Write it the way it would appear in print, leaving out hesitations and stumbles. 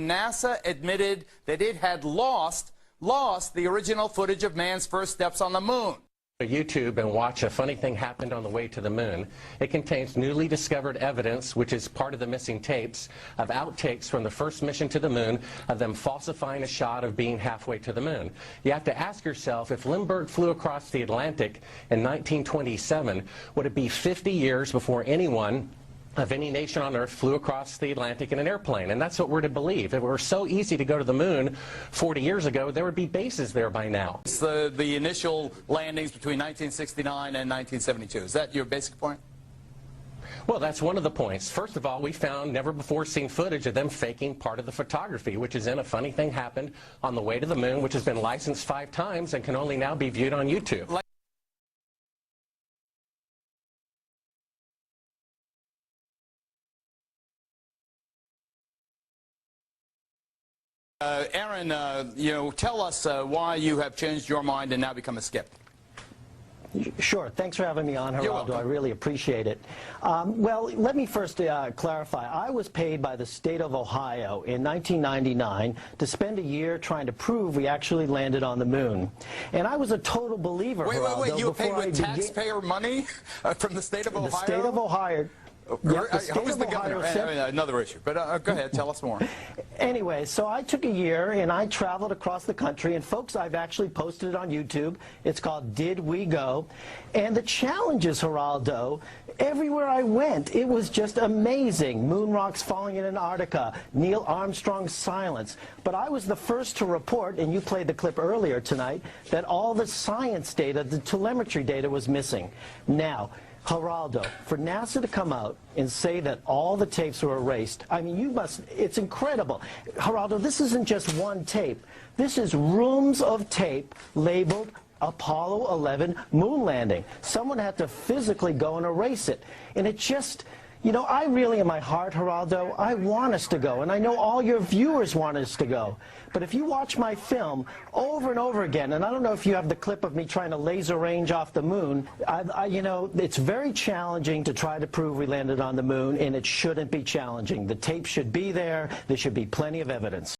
NASA admitted that it had lost the original footage of man's first steps on the moon. YouTube and watch A Funny Thing Happened on the Way to the Moon. It contains newly discovered evidence, which is part of the missing tapes, of outtakes from the first mission to the moon, of them falsifying a shot of being halfway to the moon. You have to ask yourself, if Lindbergh flew across the Atlantic in 1927, would it be 50 years before anyone of any nation on Earth flew across the Atlantic in an airplane? And that's what we're to believe. If it were so easy to go to the moon 40 years ago, there would be bases there by now. It's the initial landings between 1969 and 1972. Is that your basic point? Well, that's one of the points. First of all, we found never-before-seen footage of them faking part of the photography, which is in A Funny Thing Happened on the Way to the Moon, which has been licensed 5 times and can only now be viewed on YouTube. Aaron, tell us why you have changed your mind and now become a skeptic. Sure. Thanks for having me on, Geraldo. I really appreciate it. Well, let me first clarify. I was paid by the state of Ohio in 1999 to spend a year trying to prove we actually landed on the moon. And I was a total believer, Geraldo. Wait. You were paid with taxpayer money from the state of Ohio? The state of Ohio. Yep, who's the governor? Another issue, but go ahead, tell us more. Anyway, so I took a year and I traveled across the country, and folks, I've actually posted it on YouTube. It's called Did We Go? And the challenges, Geraldo, everywhere I went, it was just amazing. Moon rocks falling in Antarctica, Neil Armstrong's silence. But I was the first to report, and you played the clip earlier tonight, that all the science data, the telemetry data was missing. Now, Geraldo, for NASA to come out and say that all the tapes were erased, I mean, it's incredible. Geraldo, this isn't just one tape. This is reams of tape labeled Apollo 11 moon landing. Someone had to physically go and erase it. And it just, I really, in my heart, Geraldo, I want us to go. And I know all your viewers want us to go. But if you watch my film over and over again, and I don't know if you have the clip of me trying to laser range off the moon, it's very challenging to try to prove we landed on the moon, and it shouldn't be challenging. The tape should be there. There should be plenty of evidence.